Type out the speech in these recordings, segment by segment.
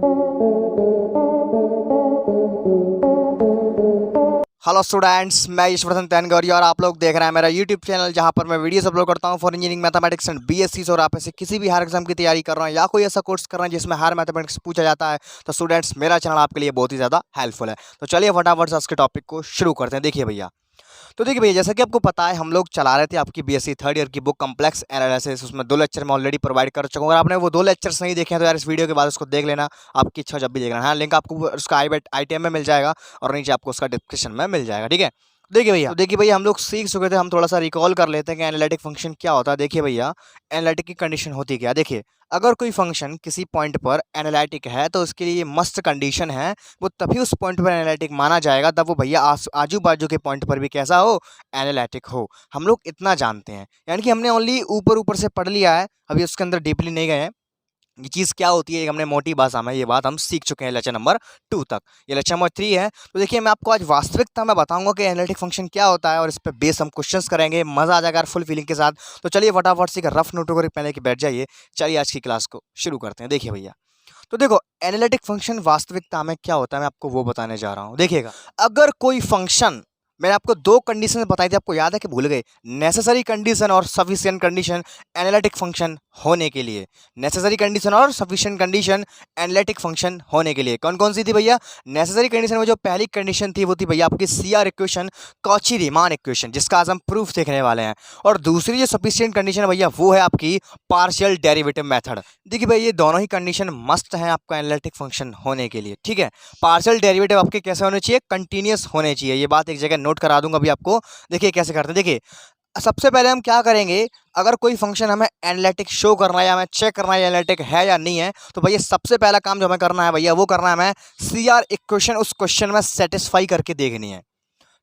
Hello students, मैं यशवर्धन तैनगौरी और आप लोग देख रहे हैं मेरा यूट्यूब चैनल, जहां पर मैं वीडियोस अपलोड करता हूं for engineering mathematics and BSc. और आप ऐसे किसी भी हायर एग्जाम की तैयारी कर रहे हैं या कोई ऐसा कोर्स कर रहे हैं जिसमें हायर मैथमेटिक्स पूछा जाता है, तो स्टूडेंट्स मेरा चैनल आपके लिए बहुत ही ज़्यादा हेल्पफुल है। तो चलिए फटाफट से आज के टॉपिक को शुरू करते हैं। देखिए भैया, तो देखिए भैया, जैसा कि आपको पता है, हम लोग चला रहे थे आपकी बीएससी थर्ड ईयर की बुक कॉम्प्लेक्स एनालिसिस। उसमें 2 लेक्चर मैं ऑलरेडी प्रोवाइड कर चुका हूँ। अगर आपने वो 2 लेक्चर्स नहीं देखे हैं तो यार इस वीडियो के बाद उसको देख लेना, आपकी इच्छा जब भी देख लेना। हाँ, लिंक आपको उसका ITM में मिल जाएगा और नीचे आपको उसका डिस्क्रिप्शन में मिल जाएगा, ठीक है। देखिए भैया, हम लोग सीख चुके थे, हम थोड़ा सा रिकॉल कर लेते हैं कि एनालिटिक फंक्शन क्या होता है। देखिए भैया, एनालिटिक की कंडीशन होती क्या है। देखिए, अगर कोई फंक्शन किसी पॉइंट पर एनालिटिक है तो उसके लिए मस्ट कंडीशन है, वो तभी उस पॉइंट पर एनालिटिक माना जाएगा तब वो भैया आजू बाजू के पॉइंट पर भी कैसा हो, एनालिटिक हो। हम लोग इतना जानते हैं, यानी कि हमने ओनली ऊपर ऊपर से पढ़ लिया है, अभी उसके अंदर डीपली नहीं गए हैं। ये चीज़ क्या होती है, हमने मोटी भाषा में ये बात हम सीख चुके हैं लेक्चर नंबर 2 तक। ये लेक्चर नंबर 3 है। तो देखिए, मैं आपको आज वास्तविकता में बताऊंगा कि एनालिटिक फंक्शन क्या होता है और इस पे बेस हम क्वेश्चंस करेंगे। मजा आ जाएगा यार फुल फीलिंग के साथ। तो चलिए फटाफट से एक रफ नोट को पहले की बैठ जाइए। चलिए आज की क्लास को शुरू करते हैं। देखिए भैया, तो देखो, एनालिटिक फंक्शन वास्तविकता में क्या होता है मैं आपको वो बताने जा रहा हूँ। देखिएगा, अगर कोई फंक्शन, मैंने आपको 2 कंडीशन बताई थी, आपको याद है कि भूल गए? नेसेसरी कंडीशन और सफिशिएंट कंडीशन एनालिटिक फंक्शन होने के लिए। नेसेसरी कंडीशन और सफिशिएंट कंडीशन एनालिटिक फंक्शन होने के लिए कौन कौन सी थी भैया? नेसेसरी कंडीशन में जो पहली कंडीशन थी वो थी भैया आपकी CR equation, Cauchy Riemann equation, जिसका आज हम प्रूफ देखने वाले हैं। और दूसरी जो सफिशिएंट कंडीशन है भैया, वो है आपकी पार्शियल डेरिवेटिव मेथड। देखिए भाई, ये दोनों ही कंडीशन मस्ट हैं आपका एनालिटिक फंक्शन होने के लिए, ठीक है। पार्शियल डेरिवेटिव आपके कैसे होने चाहिए? कंटीन्यूअस होने चाहिए। ये बात एक जगह नोट करा दूंगा अभी आपको। देखिए कैसे करते हैं। देखिए, सबसे पहले हम क्या करेंगे, अगर कोई फंक्शन हमें एनालिटिक शो करना है या हमें चेक करना है एनालिटिक है या नहीं है, तो भैया सबसे पहला काम जो हमें करना है भैया, वो करना है हमें CR इक्वेशन उस क्वेश्चन में सेटिस्फाई करके देखनी है।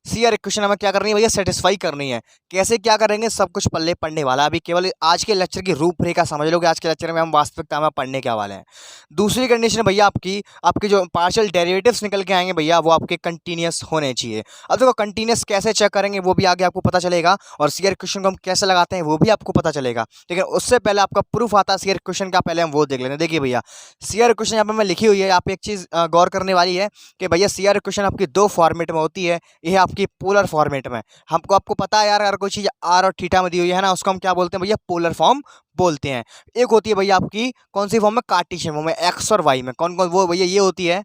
CR इक्वेशन हमें क्या करनी है भैया? सेटिस्फाई करनी है। कैसे क्या करेंगे, सब कुछ पल्ले पढ़ने वाला है। अभी केवल आज के लेक्चर की रूपरेखा समझ लो कि आज के लेक्चर में हम वास्तविकता में पढ़ने क्या वाले हैं। दूसरी कंडीशन भैया, आपकी आपके जो पार्शियल डेरिवेटिव्स निकल के आएंगे भैया, वो आपके कंटिन्यूस होने चाहिए। अब देखो, कंटिन्यूस कैसे चेक करेंगे वो भी आगे आपको पता चलेगा, और CR इक्वेशन को हम कैसे लगाते हैं वो भी आपको पता चलेगा। लेकिन उससे पहले आपका प्रूफ आता है CR इक्वेशन का, पहले हम वो देख लेते हैं। देखिए भैया, CR इक्वेशन यहाँ पे मैं लिखी हुई है, आप एक चीज़ गौर करने वाली है कि भैया CR इक्वेशन आपकी 2 फॉर्मेट में होती है। ये आपकी पोलर फॉर्मेट में। हमको आपको पता है यार, अगर कोई चीज़ R और थीटा में दी हुई है ना, उसको हम क्या बोलते हैं भैया? पोलर फॉर्म बोलते हैं। एक होती है भैया आपकी कौन सी फॉर्म में? कार्टेशियन फॉर्म में, एक्स और वाई में। कौन कौन वो भैया? ये होती है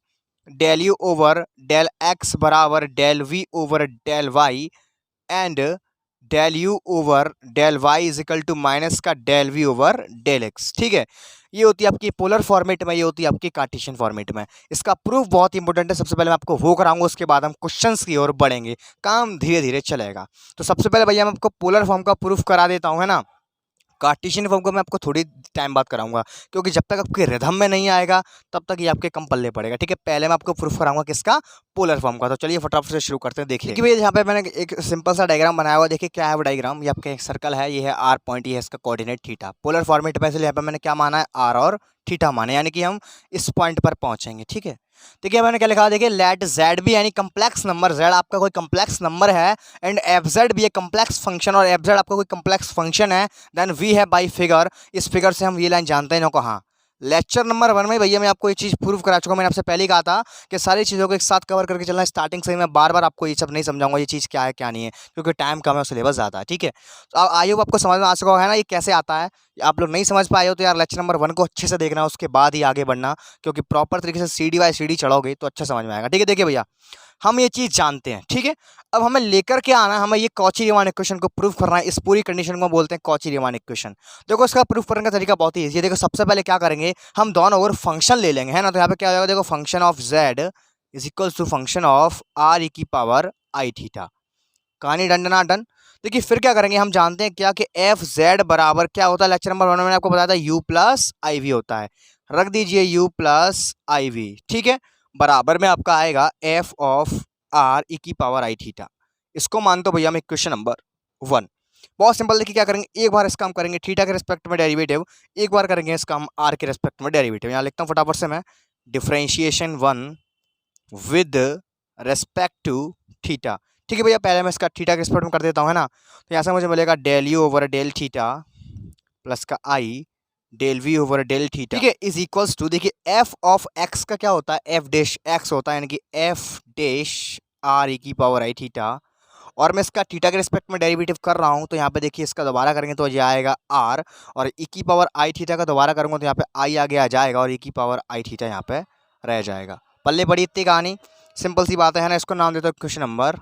del you over del x बराबर del we over del y, and del you over del y is equal to minus का del we over del x, ठीक है। ये होती है आपकी पोलर फॉर्मेट में, ये होती है आपकी कार्टेशियन फॉर्मेट में। इसका प्रूफ बहुत इंपॉर्टेंट है। सबसे पहले मैं आपको वो कराऊंगा, उसके बाद हम क्वेश्चंस की ओर बढ़ेंगे। काम धीरे धीरे चलेगा। तो सबसे पहले भैया मैं आपको पोलर फॉर्म का प्रूफ करा देता हूँ, है ना। कार्टेशियन फॉर्म को मैं आपको थोड़ी टाइम बाद कराऊंगा, क्योंकि जब तक आपके रिदम में नहीं आएगा तब तक ये आपके कम पल्ले पड़ेगा, ठीक है। पहले मैं आपको प्रूफ कराऊंगा किसका? पोलर फॉर्म का। तो चलिए फटाफट से शुरू करते हैं। देखिए भैया, यहाँ पे मैंने एक सिंपल सा डायग्राम बनाया हुआ। देखिए क्या है वो डायग्राम, ये आपका एक सर्कल है, ये है R पॉइंट, ये है इसका कोऑर्डिनेट थीटा। पोलर फॉर्मेट में, इसलिए यहाँ पे मैंने क्या माना है? R और थीटा माने, यानी कि हम इस पॉइंट पर पहुंचेंगे, ठीक है। देखिए मैंने क्या लिखा, देखिए लेट Z भी यानी कम्प्लेक्स नंबर, Z आपका कोई कम्प्लेक्स नंबर है, एंड FZ भी एक कम्प्लेक्स फंक्शन, और FZ आपका कोई कम्प्लेक्स फंक्शन है। देन V है बाई फिगर। इस फिगर से हम ये लाइन जानते हैं ना, कहाँ? लेक्चर नंबर 1 में भैया मैं आपको ये चीज़ प्रूव करा चुका हूँ। मैंने आपसे पहले ही कहा था कि सारी चीज़ों को एक साथ कवर करके चलना है। स्टार्टिंग से ही मैं बार बार आपको ये सब नहीं समझाऊंगा ये चीज़ क्या है क्या नहीं है, क्योंकि टाइम कम है और सिलेबस ज़्यादा है, ठीक है। तो आई होप आपको समझ में आ चुका है ना ये कैसे आता है। आप लोग नहीं समझ पाए हो तो यार लेक्चर नंबर 1 को अच्छे से देखना, उसके बाद ही आगे बढ़ना, क्योंकि प्रॉपर तरीके से सीढ़ी बाय सीढ़ी चढ़ोगे तो अच्छा समझ में आएगा, ठीक है। देखिए भैया, हम ये चीज़ जानते हैं, ठीक है। अब हमें लेकर के आना है, हमें ये कॉची रीमान इक्वेशन को प्रूफ करना है। इस पूरी कंडीशन को बोलते हैं कॉची रीमान इक्वेशन। देखो इसका प्रूफ करने का तरीका बहुत ही ईजी है। देखो सबसे पहले क्या करेंगे, हम दोनों ओर फंक्शन ले लेंगे, है ना। तो यहाँ पे क्या हो जाएगा, देखो function of Z is equals to function of R e की पावर I थीटा। कहानी डन डना डन। देखिए फिर क्या करेंगे, हम जानते हैं क्या कि FZ बराबर क्या होता है? लेक्चर नंबर 1 में मैंने आपको बताया था U प्लस IV होता है। रख दीजिए U प्लस IV, ठीक है। बराबर में आपका आएगा F ऑफ R e की पावर I थीटा। इसको मानते हो भैया हम इक्वेशन नंबर 1। बहुत सिंपल। देखिए क्या करेंगे, एक बार इसका हम करेंगे थीटा के रिस्पेक्ट में डेरिवेटिव, एक बार करेंगे इसका हम R के रिस्पेक्ट में डेरिवेटिव। यहाँ लिखता हूँ फटाफट से मैं, differentiation 1 with respect to theta, ठीक है भैया। पहले मैं इसका थीटा के रिस्पेक्ट में कर देता हूँ, है ना। तो यहाँ से मुझे मिलेगा del you over del theta plus का i del we over del theta, ठीक है, इज इक्वल्स टू, देखिए एफ ऑफ एक्स का क्या होता है, एफ डैश एक्स होता है, यानी कि एफ डैश आर ई की पावर आई थीटा, और मैं इसका थीटा के रिस्पेक्ट में डेरिवेटिव कर रहा हूँ, तो यहाँ पे देखिए इसका दोबारा करेंगे तो ये आएगा आर, और ई की पावर आई थीटा का दोबारा करूँगा तो यहाँ पे आई आगे आ जाएगा और ई की पावर आई थीटा यहाँ पे रह जाएगा। पल्ले पड़ी इतनी कहानी, सिंपल सी बात है ना। इसको नाम देता हूँ क्वेश्चन नंबर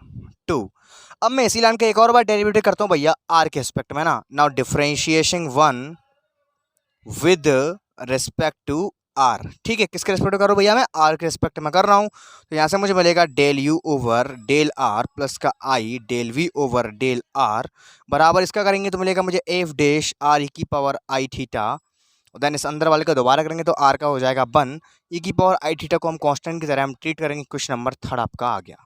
2। अब मैं इसी लाइन का एक और बार डेरिवेटिव करता हूँ भैया आर के रिस्पेक्ट में ना। Now differentiation 1 with respect to R, ठीक है, किसके रिस्पेक्ट करो भैया, मैं आर के रिस्पेक्ट में कर रहा हूँ। तो यहाँ से मुझे मिलेगा del you over del r plus का i del we over del are बराबर इसका करेंगे तो मिलेगा मुझे एफ डैश आर ई की पावर आई थीटा, देन इस अंदर वाले का दोबारा करेंगे तो आर का हो जाएगा 1, ई की पावर आई थीटा को हम कांस्टेंट की तरह हम ट्रीट करेंगे। क्वेश्चन नंबर 3 आपका आ गया,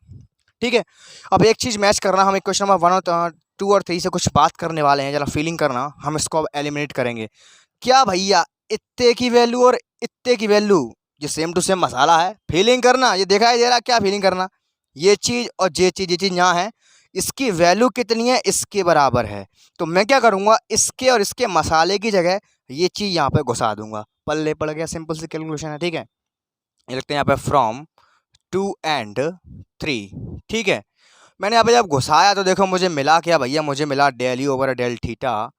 ठीक है। अब एक चीज़ मैच करना, हम एक क्वेश्चन नंबर 1 और 2 और 3 से कुछ बात करने वाले हैं, जरा फीलिंग करना, हम इसको अब एलिमिनेट करेंगे। क्या भैया इत्ते की वैल्यू और इत्ते की वैल्यू जो सेम टू सेम मसाला है, फीलिंग करना, ये दिखाई दे रहा क्या फीलिंग करना, ये चीज़ और ये चीज़ यहाँ है, इसकी वैल्यू कितनी है, इसके बराबर है। तो मैं क्या करूँगा, इसके और इसके मसाले की जगह ये चीज़ यहाँ पे घुसा दूंगा, पल्ले पड़ गया, सिंपल सी कैलकुलेशन है, ठीक है। ये लिखते हैं यहाँ पे फ्रॉम 2 एंड 3, ठीक है। मैंने यहाँ पे जब घुसाया तो देखो मुझे मिला क्या भैया, मुझे मिला del you over del theta,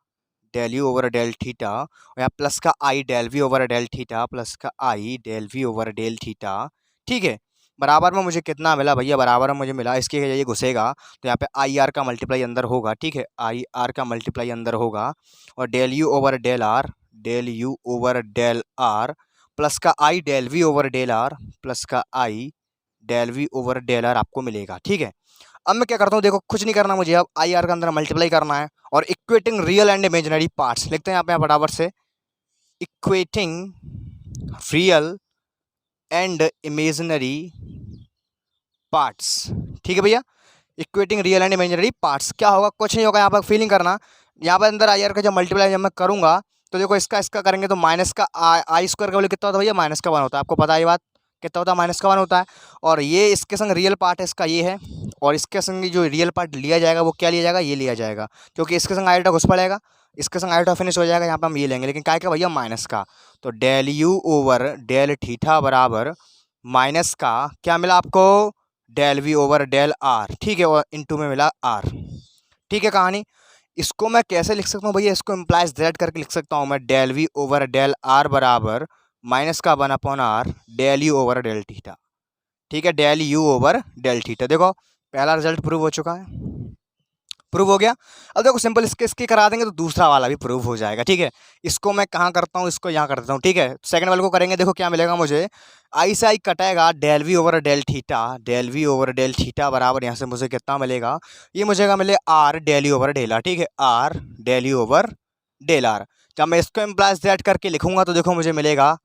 del you over del theta, और यहाँ प्लस का i del we over del theta plus का i del we over del theta, ठीक है। बराबर में मुझे कितना मिला भैया, बराबर में मुझे मिला, इसके ये घुसेगा तो यहाँ पे आई आर का मल्टीप्लाई अंदर होगा, ठीक है, आई आर का मल्टीप्लाई अंदर होगा, और del you over del r, del you over del r plus का i del we over del r plus का i del we over del r आपको मिलेगा, ठीक है। अब मैं क्या करता हूँ, देखो कुछ नहीं करना मुझे, अब आई आर का अंदर मल्टीप्लाई करना है और equating real and imaginary parts लिखते हैं यहाँ पे फटाफट से, equating real and imaginary parts, ठीक है भैया। Equating real and imaginary parts क्या होगा, कुछ नहीं होगा, यहाँ पर फीलिंग करना, यहाँ पर अंदर आई आर का जब मल्टीप्लाई जब मैं करूँगा तो देखो इसका इसका करेंगे तो माइनस का आई स्क्वायर का वैल्यू कितना होता है भैया, माइनस का 1 होता है, आपको पता है ये बात, कितना होता है, माइनस का 1 होता है। और ये इसके संग रियल पार्ट है इसका ये है, और इसके संग जो रियल पार्ट लिया जाएगा वो क्या लिया जाएगा, ये लिया जाएगा, क्योंकि इसके संग आयोटा घुस पड़ेगा, इसके संग आयोटा फिनिश हो जाएगा, यहाँ पे हम ये लेंगे, लेकिन काय का भैया, माइनस का। तो del you over del theta बराबर माइनस का क्या मिला आपको, del we over del R, ठीक है, और इंटू में मिला आर, ठीक है कहानी। इसको मैं कैसे लिख सकता हूँ भैया, इसको इम्प्लाइज दैट करके लिख सकता हूँ मैं, del we over del are बराबर माइनस का 1 upon R del you over del theta, ठीक है, del you over del theta. देखो पहला रिजल्ट प्रूव हो चुका है, प्रूव हो गया। अब देखो सिंपल इसके इसके करा देंगे तो दूसरा वाला भी प्रूव हो जाएगा, ठीक है। इसको मैं कहाँ करता हूँ, इसको यहाँ कर देता हूँ, ठीक है। सेकंड वाले को करेंगे, देखो क्या मिलेगा मुझे, आई से आई कटेगा, del we over del theta, del we over del theta बराबर यहाँ से मुझे कितना मिलेगा, ये मुझे मिले R del you over del R, ठीक है, R del you over del R. जब मैं इसको इम्प्लाइज दैट करके लिखूंगा तो देखो मुझे मिलेगा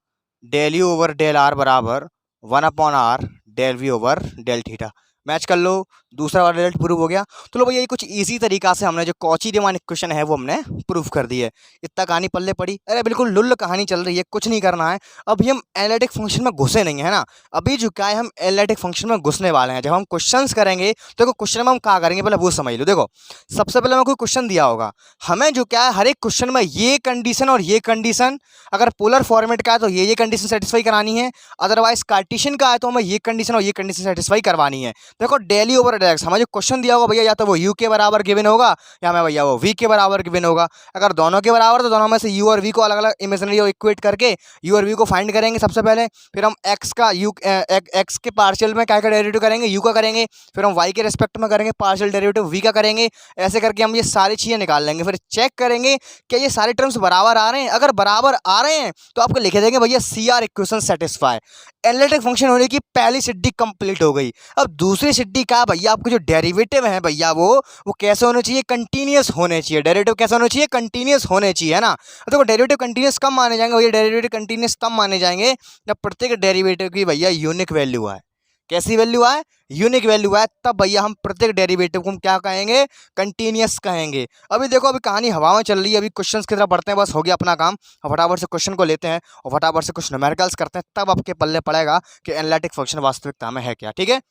del you over del are बराबर 1 upon R del we over del theta. Match कर लो, दूसरा वाला रिजल्ट प्रूव हो गया। तो लो भैया ये कुछ इजी तरीका से हमने जो कॉची रीमान इक्वेशन है वो हमने प्रूव कर दी है। इतना कहानी पल्ले पड़ी, अरे बिल्कुल लुल्ल कहानी चल रही है, कुछ नहीं करना है। अभी हम एनालिटिक फंक्शन में घुसे नहीं है ना, अभी जो क्या है हम एनालिटिक फंक्शन में घुसने वाले हैं। जब हम क्वेश्चंस करेंगे तो देखो क्वेश्चन में हम क्या करेंगे पहले वो समझ लो। देखो सबसे पहले हमें कोई क्वेश्चन दिया होगा, हमें जो क्या है हर एक क्वेश्चन में ये कंडीशन और ये कंडीशन, अगर पोलर फॉर्मेट का है तो ये कंडीशन सेटिस्फाई करानी है, अदरवाइज कार्टेशियन का है तो हमें ये कंडीशन और ये कंडीशन सेटिस्फाई करवानी है। देखो डेली ओवर डेक्स हमें जो क्वेश्चन दिया होगा भैया, या तो वो यू के बराबर गिवन होगा या हमें भैया वो वी के बराबर गिवन होगा। अगर दोनों के बराबर तो दोनों में से यू और वी को अलग अलग इमेजिनरी इक्वेट करके यू और वी को फाइंड करेंगे सबसे पहले, फिर हम एक्स का यू एक्स के पार्शियल में क्या का डेरिवेटिव करेंगे, यू का करेंगे, फिर हम वाई के रेस्पेक्ट में करेंगे पार्शियल डेरिवेटिव वी का करेंगे। ऐसे करके हम ये सारी चीज़ें निकाल लेंगे, फिर चेक करेंगे क्या ये सारे टर्म्स बराबर आ रहे हैं। अगर बराबर आ रहे हैं तो आपको लिखे देंगे भैया C R equation satisfy, analytic function होने की पहली सिद्धि कंप्लीट हो गई। अब दूसरी सिद्धि का भैया आपको जो डेरिवेटिव है भैया वो कैसे होने चाहिए, कंटीन्यूअस होने चाहिए। डेरिवेटिव कैसे होने चाहिए, कंटीन्यूअस होने चाहिए, है ना। देखो डेरिवेटिव कंटीन्यूअस कब माने जाएंगे भैया, डेरिवेटिव कंटीन्यूअस तब माने जाएंगे जब प्रत्येक डेरिवेटिव की भैया यूनिक वैल्यू आए। कैसी वैल्यू आए, यूनिक वैल्यू आए, तब भैया हम प्रत्येक डेरिवेटिव को हम क्या कहेंगे, कंटीन्यूअस कहेंगे। अभी देखो अभी कहानी हवा में चल रही है, अभी क्वेश्चंस की तरफ बढ़ते हैं, बस हो गया अपना काम। और फटाफट से क्वेश्चन को लेते हैं और फटाफट से कुछ न्यूमेरिकल्स करते हैं, तब आपके पल्ले पड़ेगा कि एनालिटिक फंक्शन वास्तविकता में है क्या, ठीक है।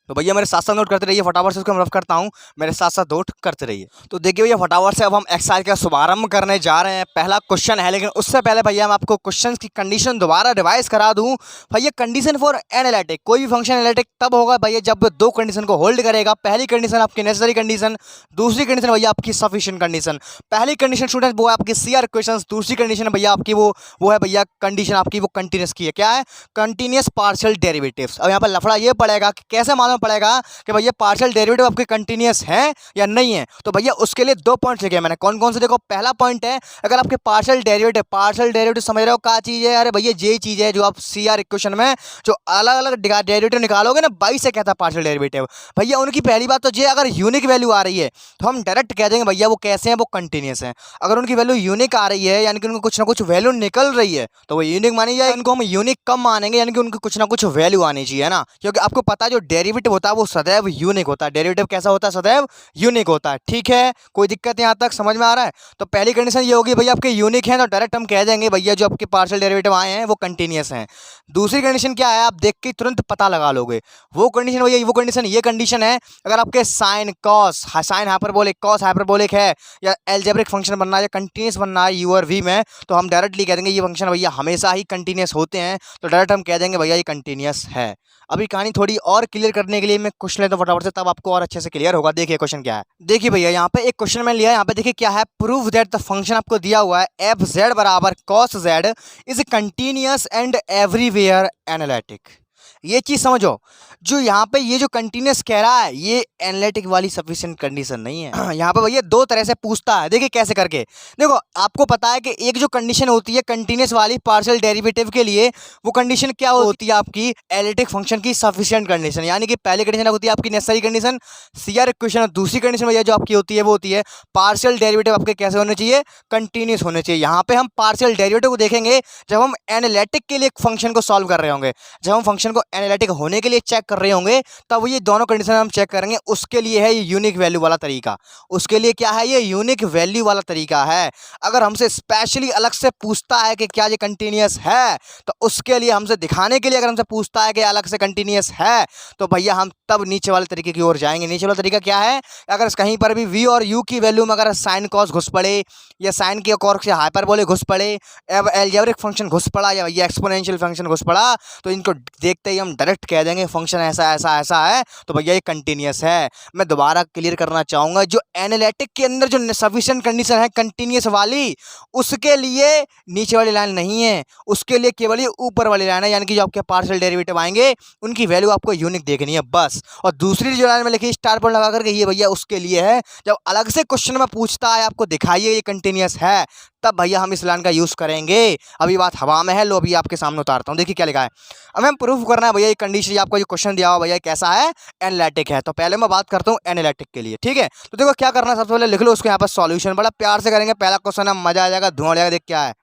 तो भैया मेरे साथ साथ नोट करते रहिए, फटाफट से उसको मैं रफ करता हूँ, मेरे साथ साथ नोट करते रहिए। तो देखिए भैया फटाफट से अब हम एक्सरसाइज का शुभारंभ करने जा रहे हैं। पहला क्वेश्चन है, लेकिन उससे पहले भैया मैं आपको क्वेश्चन की कंडीशन दोबारा रिवाइज करा दूं। भैया कंडीशन फॉर एनालिटिक, कोई भी फंक्शन एनालिटिक तब होगा भैया जब दो कंडीशन को होल्ड करेगा। पहली कंडीशन आपकी नेसेसरी कंडीशन, दूसरी कंडीशन भैया आपकी सफिशिएंट कंडीशन। पहली कंडीशन स्टूडेंट वो है आपकी CR इक्वेशन, दूसरी कंडीशन भैया आपकी वो है भैया कंडीशन आपकी वो कंटिन्यूस की है। क्या है? Continuous partial derivatives. अब यहाँ पर लफड़ा ये पड़ेगा कि कैसे मालूम पड़ेगा कि भैया पार्शियल डेरिवेटिव आपके कंटिन्यूस है या नहीं है। तो भैया उसके लिए 2 पॉइंट्स लिखे मैंने। कौन कौन से? देखो पहला पॉइंट है, अगर आपके पार्शियल डेरिवेटिव समझ रहे हो क्या चीज़ है? अरे भैया ये चीज़ है जो आप CR इक्वेशन में जो अलग अलग डेरिवेटिव निकालोगे ना, 22 से कहता है पार्शियल डेरिवेटिव। भैया उनकी पहली बात तो ये, अगर यूनिक वैल्यू आ रही है तो हम डायरेक्ट कह देंगे भैया वो कैसे हैं, वो कंटिन्यूस हैं। अगर उनकी वैल्यू यूनिक आ रही है यानी कि उनको कुछ ना कुछ वैल्यू निकल रही है तो वो यूनिक मानी जाए। इनको हम यूनिक कम मानेंगे यानी कि उनको कुछ ना कुछ वैल्यू आनी चाहिए ना, क्योंकि आपको पता है जो डेरिवेटिव होता है वो सदैव यूनिक होता है। डेरिवेटिव कैसा होता है? सदैव यूनिक होता है। ठीक है, कोई दिक्कत यहाँ तक समझ में आ रहा है? तो पहली कंडीशन ये होगी भैया आपके यूनिक हैं तो डायरेक्ट हम कह देंगे भैया जो आपके पार्शियल डेरिवेटिव आए हैं वो कंटिन्यूस हैं। दूसरी कंडीशन क्या है? आप देख के तुरंत पता लगा लोगे। वो कंडीशन भैया वो कंडीशन ये कंडीशन है, अगर आपके sine cos, sine hyperbolic, cos hyperbolic है या एल्जेब्रिक फंक्शन बनना है या कंटिन्यूस बनना है यू और वी में, तो हम डायरेक्टली कह देंगे ये फंक्शन भैया हमेशा ही कंटिन्यूस होते हैं, तो डायरेक्ट हम कह देंगे भैया ये कंटिन्यूस है। अभी कहानी थोड़ी और क्लियर करने के लिए मैं क्वेश्चन लेता हूं फटाफट से, तब आपको और अच्छे से क्लियर होगा। देखिए क्वेश्चन क्या है। देखिए भैया यहाँ पे एक क्वेश्चन मैं लिया, यहाँ पे देखिए क्या है, प्रूव दैट द फंक्शन आपको दिया हुआ है एफ जेड बराबर cos Z is continuous and everywhere analytic. ये चीज समझो, जो यहाँ पे ये जो कंटिन्यूस कह रहा है ये एनालिटिक वाली सफिशिएंट कंडीशन नहीं है। यहाँ पे भैया दो तरह से पूछता है, देखिए कैसे करके। देखो आपको पता है कि एक जो कंडीशन होती है कंटिन्यूस वाली पार्शियल डेरिवेटिव के लिए, वो कंडीशन क्या होती है आपकी एनालिटिक फंक्शन की सफिशिएंट कंडीशन। यानी कि पहली कंडीशन होती है आपकी नेसेसरी कंडीशन CR इक्वेशन, और दूसरी कंडीशन भैया जो आपकी होती है वो होती है पार्शियल डेरिवेटिव आपके कैसे होने चाहिए? कंटिन्यूस होने चाहिए। यहाँ पे हम पार्शियल डेरिवेटिव को देखेंगे जब हम एनालिटिक के लिए फंक्शन को सॉल्व कर रहे होंगे, जब हम फंक्शन को एनालिटिक होने के लिए चेक कर रहे होंगे तब ये दोनों कंडीशन हम चेक करेंगे। उसके लिए है ये यूनिक वैल्यू वाला तरीका। उसके लिए क्या है? ये यूनिक वैल्यू वाला तरीका है। अगर हमसे स्पेशली अलग से पूछता है कि क्या ये कंटिन्यूस है, तो उसके लिए हमसे दिखाने के लिए अगर हमसे पूछता है कि अलग से कंटिन्यूस है, तो भैया हम तब नीचे वाले तरीके की ओर जाएंगे। नीचे वाला तरीका क्या है? अगर कहीं पर भी वी और यू की वैल्यू में अगर साइन कॉस घुस पड़े या साइन के कॉस से हाइपरबोलिक घुस पड़े, एल्जेब्रिक फंक्शन घुस पड़ा या एक्सपोनेंशियल फंक्शन घुस पड़ा, तो इनको देखते ही हम डायरेक्ट कह देंगे फंक्शन ऐसा ऐसा ऐसा है, तो भैया ये कंटिन्यूस है। मैं दोबारा क्लियर करना चाहूँगा, जो एनालिटिक के अंदर जो सफिशिएंट कंडीशन है कंटिन्यूस वाली, उसके लिए नीचे वाली लाइन नहीं है, उसके लिए केवल ये ऊपर वाली लाइन है। यानी कि जो आपके पार्शियल डेरिवेटिव आएंगे उनकी वैल्यू आपको यूनिक देखनी है बस। और दूसरी जो लाइन में लिखी स्टार पॉइंट लगा करके, ये भैया उसके लिए है जब अलग से क्वेश्चन में पूछता है आपको दिखाइए ये कंटिन्यूस है, तब भैया हम इस लाइन का यूज़ करेंगे। अभी बात हवा में है, लो अभी आपके सामने उतारता हूँ। देखिए क्या लिखा है, अब हम प्रूफ करना है भैया ये कंडीशन, आपको जो क्वेश्चन दिया हुआ भैया कैसा है? एनालिटिक है। तो पहले मैं बात करता हूँ एनालिटिक के लिए, ठीक है। तो देखो क्या करना है, सबसे पहले लिख लो उसको यहाँ पर सॉल्यूशन, बड़ा प्यार से करेंगे। पहला क्वेश्चन है, मजा आ जाएगा, धुआं जाएगा। देख क्या है,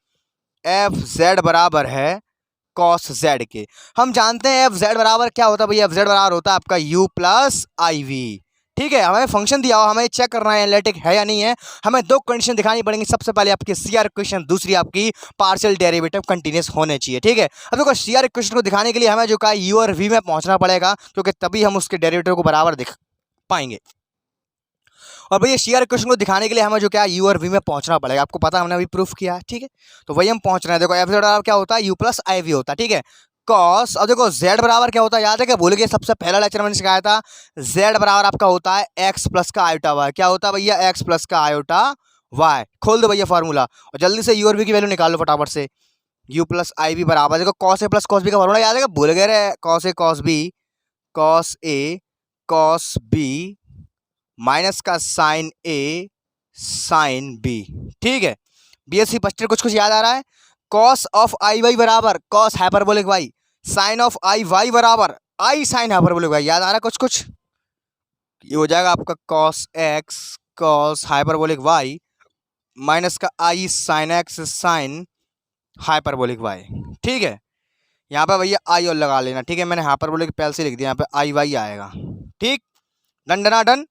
एफ जेड बराबर है कॉस जेड के। हम जानते हैं एफ जेड बराबर क्या होता है भैया? एफ जेड बराबर होता है आपका यू प्लस आई वी। ठीक है, हमें फंक्शन दिया हुआ, हमें चेक करना है एनालिटिक है या नहीं है। हमें दो कंडीशन दिखानी पड़ेंगी, सबसे पहले आपकी CR इक्वेशन, दूसरी आपकी पार्शियल डेरिवेटिव कंटिन्यूस होने चाहिए। ठीक है, अब देखो CR इक्वेशन को दिखाने के लिए हमें जो कहा यू और वी में पहुंचना पड़ेगा, क्योंकि तभी हम उसके डेरिवेटिव को बराबर दिख पाएंगे। और भैया CR इक्वेशन को दिखाने के लिए हमें जो क्या यू और वी में पहुंचना पड़ेगा। आपको पता है, हमने अभी प्रूफ किया है। ठीक है, तो वही हम पहुंच रहे हैं। देखो एफ जेड बराबर क्या होता है? यू प्लस आई वी होता है। ठीक है, कॉस, और देखो z बराबर क्या होता है? याद है क्या? भूल गए, सबसे पहला लेक्चर मैंने सिखाया था, z बराबर आपका होता है x प्लस का आयोटा y। क्या होता है भैया? x प्लस का आयोटा y। खोल दो भैया फार्मूला और जल्दी से u और v की वैल्यू निकाल लो फटाफट से। u प्लस आई वी बराबर, देखो cos A plus cos B का फार्मूला याद है क्या? भूल गए रे, cos A cos B, cos A cos B minus का साइन ए साइन बी। ठीक है, BSc फर्स्ट ईयर कुछ कुछ याद आ रहा है? कॉस ऑफ आई वाई बराबर cos hyperbolic Y, sine of I Y बराबर आई साइन हाइपरबोलिक वाई। याद आ रहा है कुछ कुछ? ये हो जाएगा आपका cos x cos hyperbolic y minus का i sine x sine hyperbolic y. ठीक है, यहाँ पे भैया आई और लगा लेना। ठीक है, मैंने हाइपरबोलिक पहले से लिख दिया, यहाँ पे आई वाई आएगा। ठीक, डन डना डन।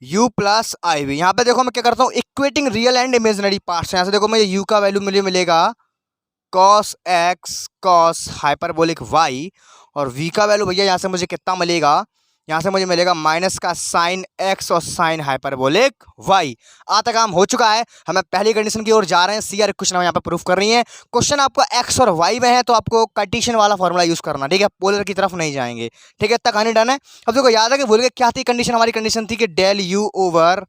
u प्लस आई वी, यहाँ पे देखो मैं क्या करता हूँ, equating real and imaginary parts. यहाँ से देखो मुझे u का वैल्यू मिलेगा cos x cos hyperbolic y, और v का वैल्यू भैया यहाँ से मुझे कितना मिलेगा? यहाँ से मुझे मिलेगा माइनस का साइन एक्स और साइन हाइपरबोलिक वाई। आता काम हो चुका है, हमें पहली कंडीशन की ओर जा रहे हैं। सी आर क्वेश्चन हम यहाँ पे प्रूफ कर रही है। क्वेश्चन आपका एक्स और वाई में है तो आपको कार्टेशियन वाला फॉर्मूला यूज करना, ठीक है, पोलर की तरफ नहीं जाएंगे, ठीक है। इतना कहानी डन है। अब देखो याद है कि भूल गए क्या थी कंडीशन, हमारी कंडीशन थी कि del you over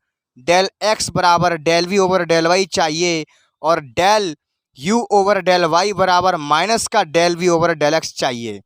del x बराबर del we over del y चाहिए, और del you over del Y बराबर माइनस का del we over del x चाहिए,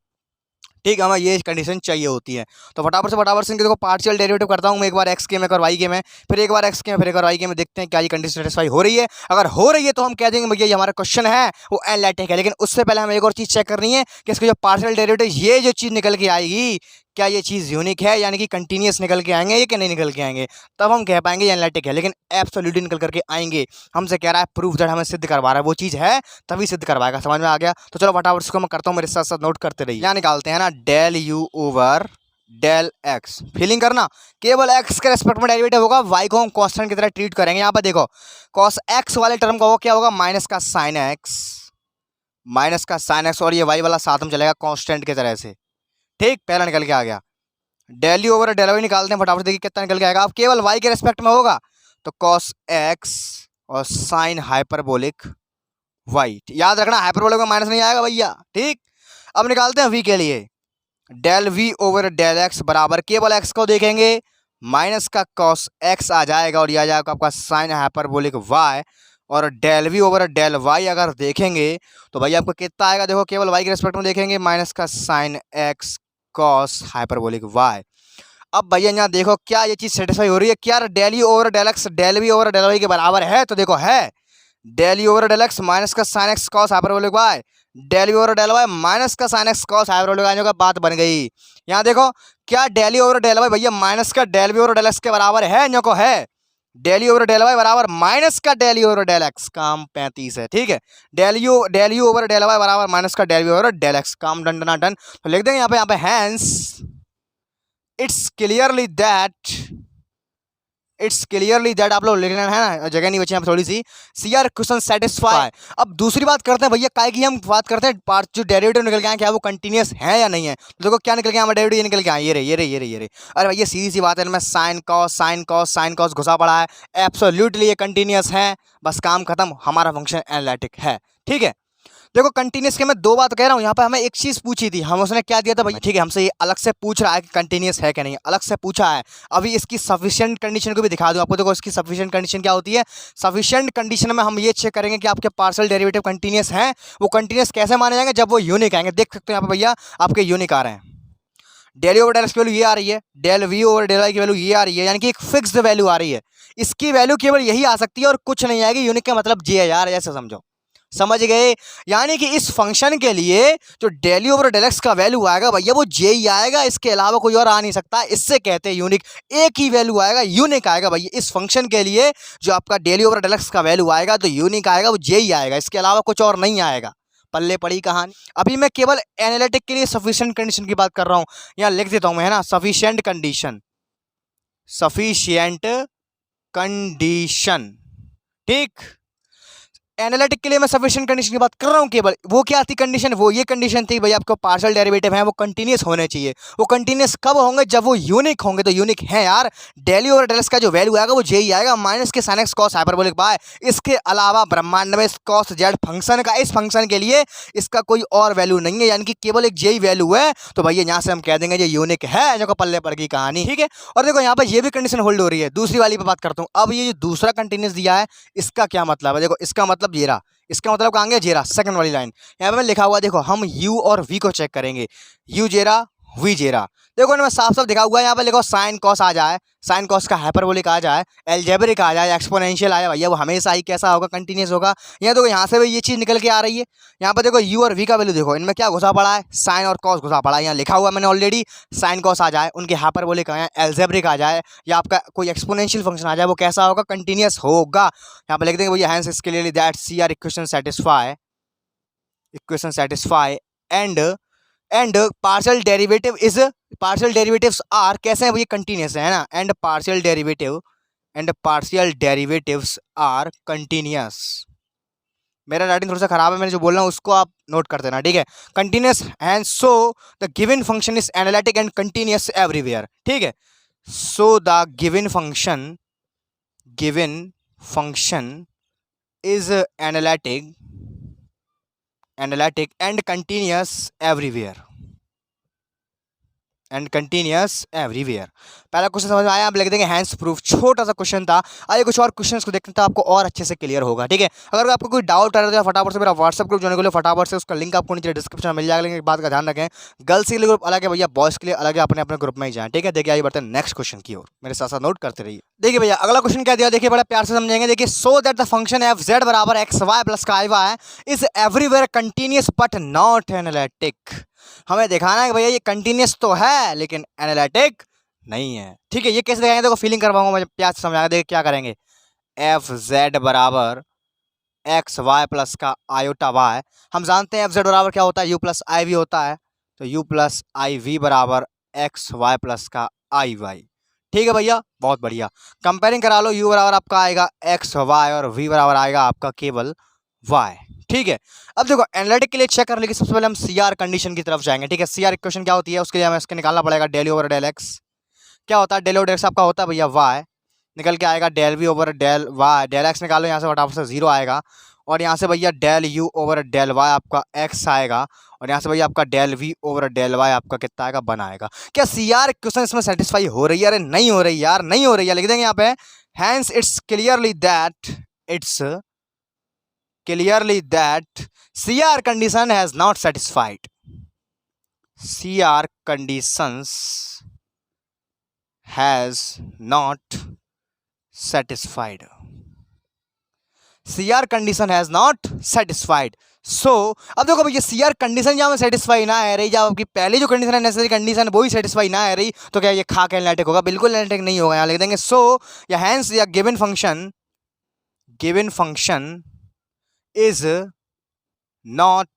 ठीक है। हमें ये कंडीशन चाहिए होती है। तो फटाफट से इनके देखो पार्शियल डेरिवेटिव करता हूँ मैं, एक बार एक्स के में, एक बार वाई के में, फिर एक बार एक्स के में, फिर एक बार वाई के में, देखते हैं क्या ये कंडीशन सेटिस्फाई हो रही है। अगर हो रही है तो हम कह देंगे भैया ये हमारा क्वेश्चन है वो एनालिटिक है। लेकिन उससे पहले हमें एक और चीज़ चेक करनी है कि इसका जो पार्शियल डेरिवेटिव ये जो चीज़ निकल के आएगी, क्या ये चीज़ यूनिक है, यानी कि कंटिन्यूस निकल के आएंगे ये कि नहीं निकल के आएंगे, तब हम कह पाएंगे ये एनालिटिक है। लेकिन एब्सोल्यूटली निकल करके आएंगे। हमसे कह रहा है प्रूफ दैट, हमें सिद्ध करवा रहा है, वो चीज़ है तभी सिद्ध करवाएगा। समझ में आ गया? तो चलो फटाफट इसको मैं करता हूँ, मेरे साथ साथ नोट करते रहिए। यहाँ निकालते हैं ना, del you over del X, feeling करना, केवल एक्स के रेस्पेक्ट में डेरिवेटिव होगा, वाई को हम कांस्टेंट की तरह ट्रीट करेंगे। यहाँ पर देखो कॉस एक्स वाले टर्म का वो क्या होगा, माइनस का साइन एक्स, माइनस का साइन एक्स, और ये वाई वाला साथ में चलेगा कांस्टेंट की तरह से, ठीक। पहला निकल के आ गया। Del you over del Y निकालते हैं फटाफट, देखिए कितना निकल के आएगा। अब केवल वाई के रेस्पेक्ट में होगा तो कॉस एक्स और साइन हाइपरबोलिक वाई, याद रखना हाइपरबोलिक में माइनस नहीं आएगा भैया, ठीक। अब निकालते हैं वी के लिए, del we over del x बराबर, केवल एक्स को देखेंगे, माइनस का कॉस एक्स आ जाएगा और यह आ जाएगा आपका साइन हाइपरबोलिक वाई, और del we over del Y अगर देखेंगे तो भाई आपको कितना आएगा, देखो केवल वाई के रेस्पेक्ट में देखेंगे, माइनस का sine x cos hyperbolic Y. अब भैया यहाँ देखो क्या ये चीज़ सेटिस्फाई हो रही है, क्या del you over del x del we over del y के बराबर है? तो देखो है, del you over del x minus का sine x cos hyperbolic y, del you over del y minus का sine x cos hyperbolic y, का बात बन गई। यहाँ देखो क्या del you over del y भैया माइनस का del we over del x के बराबर है, इन को है, del you over del Y बराबर माइनस का del you over del X, काम 35 है, ठीक है। Del you over del Y बराबर माइनस का del we over del X, काम डन डना डन। तो लिख देंगे यहाँ पे हैंस इट्स क्लियरली दैट आप लोग लिखना है ना, जगह नहीं बची यहाँ पे थोड़ी सी। C R question satisfy. अब दूसरी बात करते हैं भैया, काय की हम बात करते हैं पार्ट जो डेरिवेटिव निकल के आए, क्या वो कंटिन्यूस है या नहीं है। तो देखो क्या निकल के आया हमारा डेरिवेटिव, ये निकल के आया, ये रे। अरे भैया सीधी सी बात है, इनमें साइन कॉस घुसा पड़ा है, एब्सोल्युटली ये कंटिन्यूस है, बस काम खत्म, हमारा फंक्शन एनालिटिक है, ठीक है। देखो कंटिन्यूस के मैं दो बात कह रहा हूँ, यहाँ पे हमें एक चीज पूछी थी, हम उसने क्या दिया था भाई, ठीक है, हमसे ये अलग से पूछ रहा है कि कंटिन्यूस है क्या नहीं, अलग से पूछा है। अभी इसकी सफिशिएंट कंडीशन को भी दिखा दूँ आपको। देखो इसकी सफिशिएंट कंडीशन क्या होती है, सफिशिएंट कंडीशन में हम ये चेक करेंगे कि आपके पार्शियल डेरिवेटिव कंटिन्यूस हैं। वो कंटिन्यूस कैसे माने जाएंगे, जब वो यूनिक आएंगे। देख सकते हो यहाँ पे भैया आपके यूनिक आ रहे हैं, डेल ओवर डेल एक्स की वैल्यू ये आ रही है, del we over del Y की वैल्यू ये आ रही है, यानी कि एक फिक्स्ड वैल्यू आ रही है। इसकी वैल्यू केवल यही आ सकती है और कुछ नहीं आएगी। यूनिक का मतलब जे है यार, ऐसे समझो, समझ गए। यानी कि इस फंक्शन के लिए जो डेल ओवर डेल एक्स का वैल्यू आएगा भैया वो जे ही आएगा, इसके अलावा कोई और आ नहीं सकता। इससे कहते हैं यूनिक, एक ही वैल्यू आएगा, यूनिक आएगा भैया इस फंक्शन के लिए। जो आपका डेल ओवर डेल एक्स का वैल्यू आएगा तो यूनिक आएगा, वो जे ही आएगा, इसके अलावा कुछ और नहीं आएगा। पल्ले पड़ी कहानी। अभी मैं केवल एनालिटिक के लिए सफिशिएंट कंडीशन की बात कर रहा हूं, यहां लिख देता हूं मैं, है ना, सफिशिएंट कंडीशन, ठीक। एनालिटिक के लिए मैं सफिशिएंट कंडीशन की बात कर रहा हूं केवल। वो क्या थी कंडीशन, वो ये कंडीशन थी भाई आपको पार्शियल डेरिवेटिव है वो कंटिन्यूस होने चाहिए। वो कंटिन्यूस कब होंगे, जब वो यूनिक होंगे। तो यूनिक है यार, डेल ओवर डेल एक्स का जो वैल्यू आएगा वो जे ही आएगा, माइनस के sine x cos hyperbolic by. इसके अलावा ब्रह्मांड में कॉस जेड फंक्शन का, इस फंक्शन के लिए इसका कोई और वैल्यू नहीं है, यानी कि केवल एक जे ही वैल्यू है। तो भैया यहाँ से हम कह देंगे ये यूनिक है, जो पल्ले पड़ की कहानी, ठीक है। और देखो यहाँ पर ये भी कंडीशन होल्ड हो रही है। दूसरी वाली पे बात करता हूँ। अब ये जो दूसरा कंटिन्यूस दिया है इसका क्या मतलब है, देखो इसका मतलब ये रहा, इसका मतलब कहाँ गया, जेरा, सेकंड वाली लाइन यहाँ पे लिखा हुआ। देखो हम u और v को चेक करेंगे, u जेरा v जेरा। देखो इनमें साफ साफ दिखा हुआ है, यहाँ पे लिखो साइन कॉस आ जाए, साइन कॉस का हाइपरबोलिक आ जाए, एल्जेब्रिक आ जाए, एक्सपोनेंशियल आ जाए, भैया वो हमेशा ही कैसा होगा, कंटिन्यूस होगा। यहाँ देखो यहाँ से भी ये चीज़ निकल के आ रही है। यहाँ पर देखो u और v का वैल्यू देखो, इनमें क्या घुसा पड़ा है, साइन और कॉस घुसा पड़ा है। यहाँ लिखा हुआ मैंने ऑलरेडी, साइन कॉस आ जाए, उनके हाइपरबोलिक आ जाए, एल्जेब्रिक आ जाए, या आपका कोई एक्सपोनेंशियल फंक्शन आ जाए, वो कैसा होगा, कंटिन्यूस होगा। यहाँ पर लिख देंगे भैया hence clearly that C R equation satisfy and partial derivatives are कैसे हैं भैया, कंटिन्यूस है ना, and partial derivatives are continuous. मेरा राइटिंग थोड़ा सा खराब है, मैंने जो बोल रहा हूँ उसको आप नोट कर देना, ठीक है। Continuous and so the given function is analytic and continuous everywhere, ठीक है। So the given function is analytic and continuous everywhere. पहला क्वेश्चन समझ में आया, आप लिख देंगे हैंस प्रूफ। छोटा सा क्वेश्चन था, आइए कुछ और क्वेश्चंस को देखते हैं तो आपको और अच्छे से क्लियर होगा, ठीक है। अगर आपको कोई डाउट आ रहा है तो फटाफट से मेरा व्हाट्सएप ग्रुप ज्वाइन कर लो, फटाफट से उसका लिंक आपको नीचे डिस्क्रिप्शन में मिल जाएगा। लेकिन एक बात का ध्यान रखें, गर्ल्स के लिए ग्रुप अलग है भैया, बॉयज के लिए अलग है, अपने अपने ग्रुप में ही जाएं, ठीक है। देखिए आइए बढ़ते हैं नेक्स्ट क्वेश्चन की ओर, मेरे साथ साथ नोट करते रहिए। देखिए भैया अगला क्वेश्चन क्या दिया, देखिए बड़ा प्यार से समझेंगे। देखिए so that the function f z बराबर एक्स वाई प्लस का i y is everywhere continuous but not analytic. हमें दिखाना है कि भैया ये कंटिन्यूस तो है लेकिन एनालिटिक नहीं है, ठीक है। ये कैसे दिखाएंगे, देखो फीलिंग करवाऊंगा मैं, प्यार से समझाएंगे। देखिए क्या करेंगे, एफ जेड बराबर एक्स वाई प्लस का आयोटा वाई। हम जानते हैं एफ जेड बराबर क्या होता है, यू प्लस आई वी होता है, तो यू प्लस आई वी बराबर एक्स वाई प्लस का आई वाई, ठीक है भैया, बहुत बढ़िया। कंपेयरिंग करा लो, यू बराबर आपका आएगा एक्स वाई और वी बराबर आएगा आपका केवल वाई, ठीक है। अब देखो एनालिटिक के लिए चेक कर लेंगे, सबसे पहले हम सी आर कंडीशन की तरफ जाएंगे, ठीक है। सी आर इक्वेशन क्या होती है, उसके लिए हमें इसके निकालना पड़ेगा del you over del X. क्या होता है, डेल ओवर डेल एक्स आपका होता है भैया वाई, निकल के आएगा del we over del Y, del X निकालो यहाँ से फटाफट से 0 आएगा, और यहाँ से भैया del you over del Y आपका एक्स आएगा, और यहाँ से भैया आपका del we over del Y आपका कितना आएगा, 1 आएगा। क्या सी आर इक्वेशन इसमें सेटिस्फाई हो रही है? अरे नहीं हो रही यार, नहीं हो रही है, लिख देंगे यहाँ पे hence it's clearly that CR condition has not satisfied. CR conditions has not satisfied. CR condition has not satisfied. So अब देखो भैया CR कंडीशन जहाँ में सेटिस्फाई ना है रही, जब आपकी पहली जो कंडीशन है नेसेसरी कंडीशन वही सेटिस्फाई ना है रही, तो क्या ये खा के एनालिटिक होगा? बिल्कुल एनालिटिक नहीं होगा। यहाँ लिख देंगे सो या हैंस या given function is not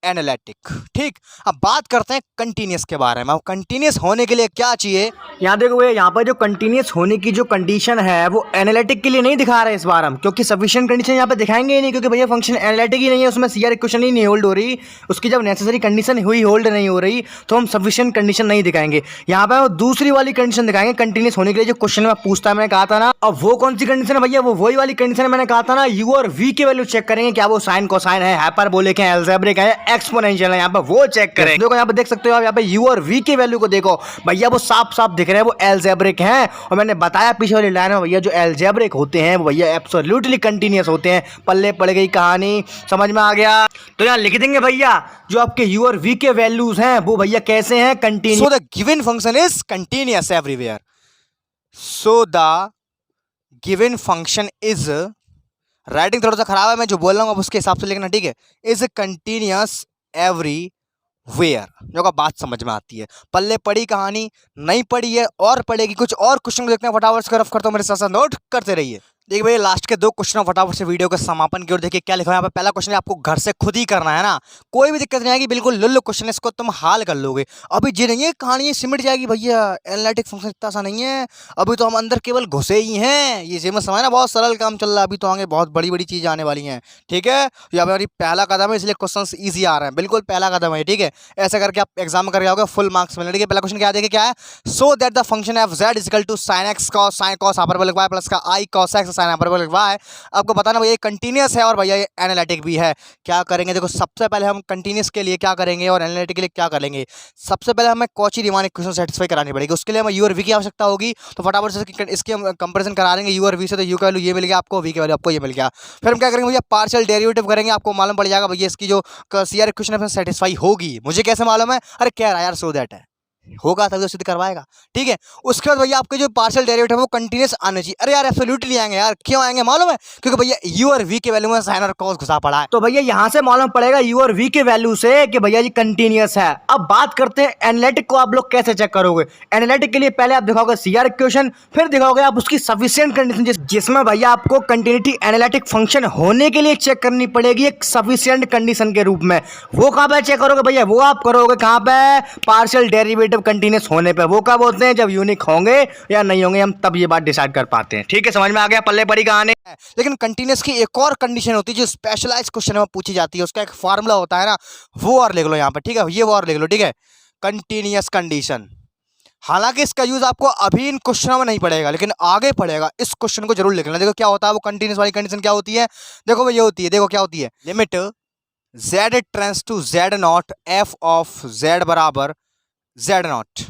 analytic, ठीक। अब बात करते हैं कंटिन्यूस के बारे में। अब कंटिन्यूस होने के लिए क्या चाहिए, यहाँ देखो भैया, यहाँ पर जो कंटिन्यूस होने की जो कंडीशन है वो एनालिटिक के लिए नहीं दिखा रहे इस बार हम, क्योंकि सफिशिएंट कंडीशन यहाँ पे दिखाएंगे ही नहीं, क्योंकि भैया फंक्शन एनालिटिक ही नहीं है, उसमें सीआर इक्वेशन ही नहीं होल्ड हो रही, उसकी जब नेसेसरी कंडीशन हुई होल्ड नहीं हो रही तो हम सफिशिएंट कंडीशन नहीं दिखाएंगे। यहाँ पे दूसरी वाली कंडीशन दिखाएंगे कंटिन्यूस होने के लिए, जो क्वेश्चन में पूछता है, मैंने कहा था ना। अब वो कौन सी कंडीशन है भैया, वो वही वाली कंडीशन है, मैंने कहा था ना, यू और वी के वैल्यू चेक करेंगे, क्या वो साइन कोसाइन है, हाइपरबोलिक है, अलजेब्रिक है, एक्सपोनेंशियल है, यहाँ पे वो चेक करें। देखो यहाँ पे देख सकते हो आप, यहाँ पे यू और वी के वैल्यू को देखो भैया, वो साफ साफ दिख रहे हैं, वो अलजेब्रिक हैं। और मैंने बताया पीछे वाली लाइन में भैया, जो अलजेब्रिक होते हैं वो भैया एब्सोल्युटली कंटिन्यूअस होते हैं। पल्ले पड़ गई कहानी, समझ में आ गया? तो यहाँ लिख देंगे भैया, जो आपके यू और वी के वैल्यूज हैं वो भैया कैसे हैं, continuous. So the given function is continuous everywhere. So the given function is, writing थोड़ा सा खराब है, मैं जो बोल रहा हूँ अब उसके हिसाब से लिखना, ठीक है। इज कंटिन्यूअस एवरीवेयर, जो का बात समझ में आती है। पल्ले पड़ी कहानी, नहीं पड़ी है और पड़ेगी। कुछ और क्वेश्चन देखते हैं, फटाफट से रफ करता हूँ, मेरे साथ साथ नोट करते रहिए। देखिए भैया लास्ट के 2 क्वेश्चन फटाफट से वीडियो के समापन की ओर देखिए क्या लिखा है यहाँ पे। पहला क्वेश्चन आपको घर से खुद ही करना है ना, कोई भी दिक्कत नहीं आएगी, बिल्कुल लुल्लु क्वेश्चन है, इसको तुम हाल कर लोगे। अभी जी नहीं है कहानी सिमट जाएगी भैया, एनालिटिक फंक्शन इतना सा नहीं है, अभी तो हम अंदर केवल घुसे ही हैं। ये सेम समझ ना, बहुत सरल काम चल रहा है, अभी तो आगे बहुत बड़ी बड़ी चीज़ आने वाली हैं, ठीक है। ये हमारी पहला कदम है, इसलिए क्वेश्चन ईजी आ रहे हैं, बिल्कुल पहला कदम है, ठीक है। ऐसा करके आप एग्जाम में करके आओगे, फुल मार्क्स मिलेंगे, ठीक है। पहला क्वेश्चन क्या देखिए क्या है, so that the function f z equal to sine x cos hyperbolic y plus का i cos x sine hyperbolic y. आपको बताना भैया ये कंटिन्यूअस है और भैया ये एनालिटिक भी है। क्या करेंगे, देखो सबसे पहले हम कंटिन्यूअस के लिए क्या करेंगे और एनालिटिक के लिए क्या करेंगे। सबसे पहले हमें कॉची रीमान इक्वेशन सेटिस्फाई करानी पड़ेगी, उसके लिए हमें यू और वी की आवश्यकता होगी। तो फटाफट से इसकी हम कंपेरिजन करा देंगे यू और वी से, तो यू का वैल्यू ये मिल गया आपको, वी का वैल्यू आपको ये मिल गया। फिर हम क्या करेंगे भैया, पार्शियल डेरिवेटिव करेंगे, आपको मालूम पड़ जाएगा भैया इसकी जो सीआर इक्वेशन है सेटिस्फाई होगी। मुझे कैसे मालूम है, अरे कह रहा यार, सो दैट है, होगा तभी तो सिद्ध करवाएगा, ठीक है। उसके बाद भैया आपके जो पार्शियल डेरिवेटिव है वो कंटिन्यूअस आने चाहिए। अरे यार एब्सोल्युटली आएंगे यार, क्यों आएंगे मालूम है, क्योंकि भैया यू और वी के वैल्यू में साइन और कॉस घुसा पड़ा है। तो भैया यहां से मालूम पड़ेगा यू और वी के वैल्यू से कि भैया ये कंटिन्यूअस है। अब बात करते हैं एनालिटिक को आप लोग कैसे चेक करोगे। एनालिटिक के लिए पहले आप दिखाओगे सीआर इक्वेशन, फिर दिखाओगे आप उसकी सफिशिएंट कंडीशन, जिसमें भैया आपको कंटिन्यूटी एनालिटिक फंक्शन होने के लिए चेक करनी पड़ेगी एक सफिशिएंट कंडीशन के रूप में। वो कहां पे चेक करोगे भैया, वो आप करोगे कहां पे, पार्शियल डेरिवेटिव जब कंटिन्यूस होने पे। वो कब होते हैं? जब यूनिक होंगे या नहीं होंगे, हम तब ये बात डिसाइड कर पाते हैं। ठीक है, समझ में आ गया? पल्ले पड़ी कहानी। लेकिन कंटिन्यूस की एक और कंडीशन होती है जो स्पेशलाइज क्वेश्चन में पूछी जाती है, उसका एक फार्मूला होता है ना, वो और लिख लो यहाँ पर। ठीक है, ये वो और लिख लो। ठीक है, कंटिन्यूस कंडीशन। हालांकि इसका यूज आपको अभी इन क्वेश्चनों में नहीं पड़ेगा, लेकिन आगे पड़ेगा। इस क्वेश्चन को जरूर लिखना। देखो क्या होता है वो कंटिन्यूस वाली कंडीशन क्या होती है। देखो वो ये होती है, देखो क्या होती है, limit z tends to z not f of z बराबर z नॉट।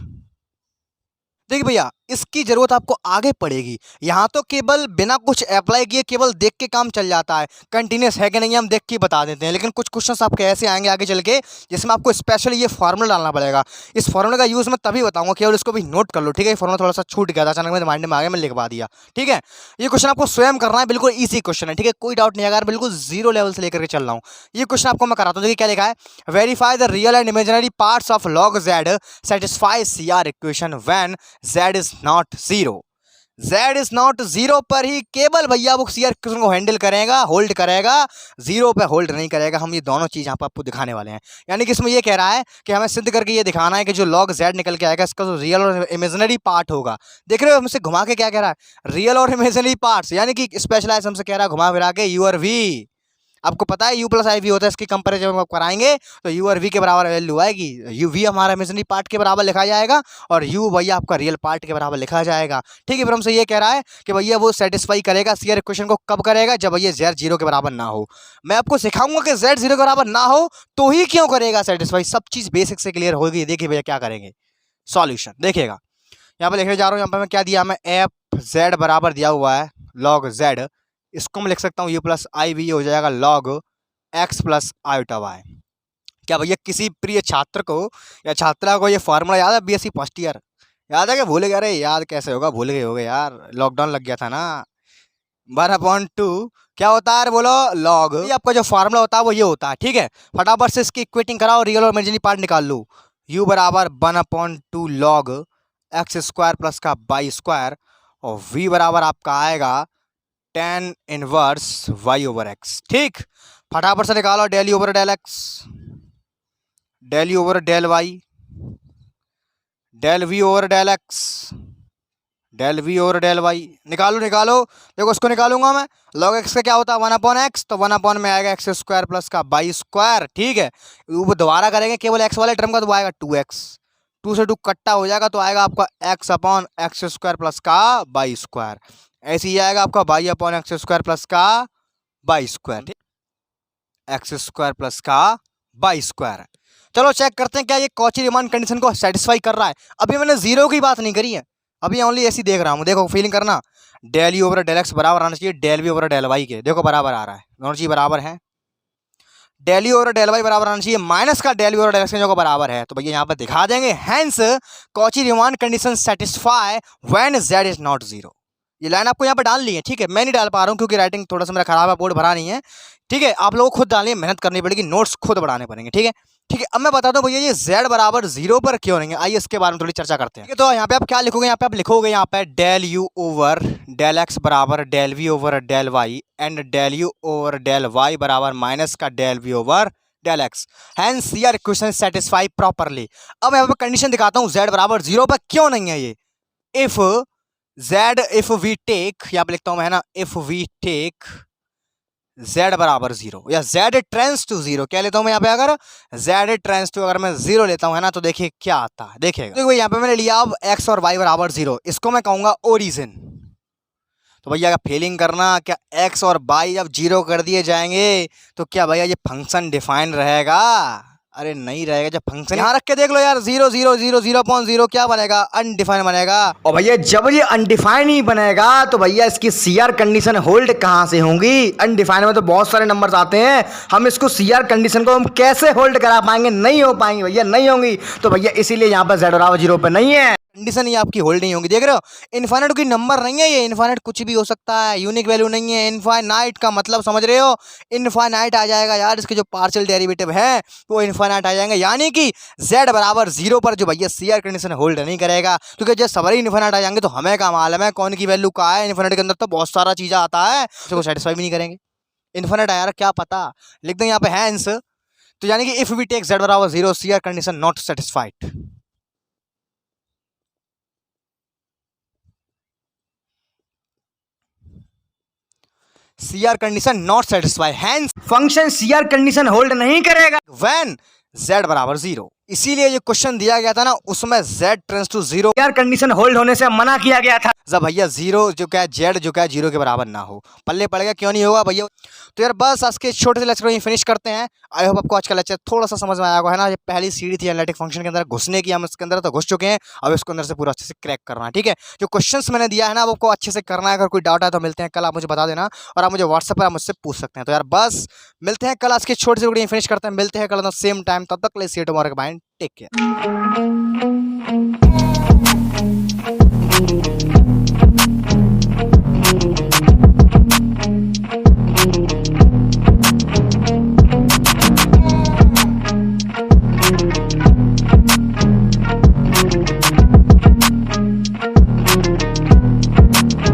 देखिए भैया, इसकी जरूरत आपको आगे पड़ेगी। यहाँ तो केवल बिना कुछ अप्लाई किए केवल देख के काम चल जाता है, कंटिन्यूस है कि नहीं हम देख के बता देते हैं। लेकिन कुछ क्वेश्चंस आपके ऐसे आएंगे आगे चल के जिसमें आपको स्पेशली ये फॉर्मूला डालना पड़ेगा। इस फॉर्मूले का यूज़ मैं तभी बताऊंगा, केवल इसको भी नोट कर लो। ठीक है, फॉर्मूला थोड़ा सा छूट गया था, अचानक मेरे माइंड में आ गया, मैं लिखवा दिया। ठीक है, ये क्वेश्चन आपको स्वयं करना है, बिल्कुल ईजी क्वेश्चन है। ठीक है, कोई डाउट नहीं, अगर बिल्कुल जीरो लेवल से लेकर के चल रहा हूँ। ये क्वेश्चन आपको मैं कराता हूँ। देखिए क्या लिखा है, verify the real and imaginary parts of log z satisfies CR equation when z is not zero. z is not zero पर ही केवल भैया वो CR इक्वेशन को हैंडल करेगा, होल्ड करेगा, जीरो पे होल्ड नहीं करेगा। हम ये दोनों चीज यहाँ पर आपको दिखाने वाले हैं। यानी कि इसमें ये कह रहा है कि हमें सिद्ध करके ये दिखाना है कि जो log z निकल के आएगा इसका जो रियल और इमेजिनरी पार्ट होगा। देख रहे हो हमसे घुमा के क्या कह रहा है, रियल और इमेजिनरी पार्ट्स, यानी कि स्पेशलाइज हमसे कह रहा है घुमा फिरा के यू और वी। आपको पता है यू प्लस आई वी होता है, इसकी कंपेरिजन जब आप कराएंगे तो यू और वी के बराबर वैल्यू आएगी। यू वी हमारा इमेजिनरी पार्ट के बराबर लिखा जाएगा और यू भैया आपका रियल पार्ट के बराबर लिखा जाएगा। ठीक है, फिर हमसे ये कह रहा है कि भैया वो सेटिस्फाई करेगा CR इक्वेशन को, कब करेगा, जब भैया z जीरो के बराबर ना हो। मैं आपको सिखाऊंगा कि z जीरो के बराबर ना हो तो ही क्यों करेगा सेटिस्फाई, सब चीज बेसिक से क्लियर होगी। देखिए भैया क्या करेंगे, सॉल्यूशन देखिएगा। यहाँ पे लिखने जा रहा हूँ, यहाँ पे मैं क्या दिया, मैं एफ जेड बराबर दिया हुआ है log z, इसको मैं लिख सकता हूँ u प्लस आई वी, हो जाएगा log x plus iota y. क्या भैया किसी प्रिय छात्र को या छात्रा को ये फॉर्मूला याद है BSc फर्स्ट ईयर? याद है कि भूल गए? अरे याद कैसे होगा, भूल गए होगे यार, लॉकडाउन लग गया था ना। 1/2 क्या होता है बोलो, log। ये आपका जो फार्मूला होता है वो ये होता है। ठीक है, फटाफट से इसकी इक्वेटिंग कराओ, रियल और इमेजिनरी पार्ट निकाल लो। u बराबर 1/2 log x स्क्वायर प्लस का बाई स्क्वायर और v बराबर आपका आएगा tan inverse y over x। ठीक, फटाफट से निकालो, del you over del x, del you over del Y, del we over del x, del we over del y. निकालो निकालो, देखो उसको निकालूंगा मैं। log x का क्या होता है 1/x, तो 1 में आएगा x स्क्वायर प्लस का बाई स्क्वायर। ठीक है, वो दोबारा करेंगे केवल x वाले टर्म का तो आएगा 2x, 2 से 2 कट्टा हो जाएगा तो आएगा आपका x/x स्क्वायर प्लस का बाई स्क्वायर। ऐसे ही आएगा आपका y/x स्क्वायर प्लस का y square, x square plus का बाई स्क्वायर। चलो चेक करते हैं क्या ये कॉची रीमान कंडीशन को सेटिस्फाई कर रहा है। अभी मैंने जीरो की बात नहीं करी है, अभी ओनली ऐसी देख रहा हूँ। देखो फीलिंग करना, del you over del x बराबर आना चाहिए del we over del y के। देखो बराबर आ रहा है, दोनों चीज बराबर है। Del you over del Y बराबर आना चाहिए माइनस का del we over del x जो बराबर है, तो भैया यहाँ पर दिखा देंगे। Hence Cauchy Riemann condition satisfy when z is not zero. ये लाइन आपको यहाँ पर डालनी है। ठीक है, मैं नहीं डाल पा रहा हूँ क्योंकि राइटिंग थोड़ा सा मेरा खराब है, बोर्ड भरा नहीं है। ठीक है, आप लोगों को खुद डालनी है, मेहनत करनी पड़ेगी, नोट्स खुद बढ़ाने पड़ेंगे। ठीक है ठीक है, अब मैं बताता हूँ भैया ये z बराबर जीरो पर क्यों नहीं है, आइए इसके बारे में थोड़ी चर्चा करते हैं। ठीक है, तो यहाँ पे आप क्या लिखोगे, यहाँ पे आप लिखोगे यहाँ पे del you over del x बराबर del we over del y and del you over del Y बराबर माइनस का del we over del x. Hence your equation satisfy properly. अब यहाँ पे कंडीशन दिखाता हूँ z बराबर जीरो पर क्यों नहीं है ये। इफ वी टेक, यहाँ पे लिखता हूँ मैं है ना, इफ वी टेक z बराबर जीरो या z ट्रेंस टू जीरो, क्या लेता हूं मैं यहाँ पे, अगर z ट्रेंस टू अगर मैं जीरो लेता हूं है ना, तो देखिए क्या आता है। देखिएगा, देखो यहाँ पे मैंने लिया अब x और y बराबर जीरो, इसको मैं कहूंगा ओरिजिन। तो भैया फीलिंग करना, क्या x और y जब जीरो कर दिए जाएंगे तो क्या भैया ये फंक्शन डिफाइन रहेगा? अरे नहीं रहेगा। जब फंक्शन यहाँ रख के देख लो यार, 0 0 0 0.0 क्या बनेगा, अनडिफाइन बनेगा। और भैया जब ये अनडिफाइन ही बनेगा तो भैया इसकी CR कंडीशन होल्ड कहाँ से होंगी? अनडिफाइन में तो बहुत सारे नंबर्स आते हैं, हम इसको CR कंडीशन को हम कैसे होल्ड करा पाएंगे? नहीं हो पाएंगे भैया, नहीं होंगी। तो भैया इसीलिए यहाँ पर z बराबर जीरो पे नहीं है, कंडीशन ही आपकी होल्ड नहीं होगी। देख रहे हो, इनफाइनाइट कोई नंबर नहीं है ये, इनफाइनाइट कुछ भी हो सकता है, यूनिक वैल्यू नहीं है। इनफाइनाइट का मतलब समझ रहे हो, इनफाइनाइट आ जाएगा यार, इसके जो पार्शियल डेरिवेटिव है वो इनफाइनाइट आ जाएंगे। यानी कि z बराबर जीरो पर जो भैया CR कंडीशन होल्ड नहीं करेगा, क्योंकि जब सवारी इनफाइनाइट आ जाएंगे तो हमें क्या मालूम है कौन की वैल्यू का है। इनफाइनाइट के अंदर तो बहुत सारा चीज़ आता है, उसको सेटिस्फाई भी नहीं करेंगे। इनफाइनाइट आया क्या पता, लिख दें यहाँ पे हैंस। तो यानी कि इफ वी टेक z बराबर zero CR condition not satisfied. CR condition not satisfy, hence function CR condition hold नहीं करेगा व्हेन Z बराबर 0। इसीलिए जो क्वेश्चन दिया गया था ना उसमें Z tends to 0 CR condition hold होने से मना किया गया था जब भैया 0 जो क्या है Z जो क्या है 0 के बराबर ना हो। पल्ले पड़ेगा, क्यों नहीं होगा भैया। तो यार बस आज के छोटे से लेक्चर को फिनिश करते हैं। आई होप आपको आज का लेक्चर थोड़ा सा समझ में आया होगा, है ना। ये पहली सीढ़ी थी एनालिटिक फंक्शन के अंदर घुसने की, हम इसके अंदर तो घुस चुके हैं, अब इसको अंदर से पूरा अच्छे से क्रैक करना है, ठीक है। जो क्वेश्चंस मैंने दिया है ना वो आपको अच्छे से करना है। अगर कोई डाउट है तो मिलते हैं कल, आप मुझे बता देना और आप मुझे व्हाट्सएप पर आप मुझसे पूछ सकते हैं। तो यार बस मिलते हैं कल, आज के छोटे से वीडियो फिनिश करते हैं, मिलते हैं कल सेम टाइम, तब तक ले see you tomorrow, bye, take care.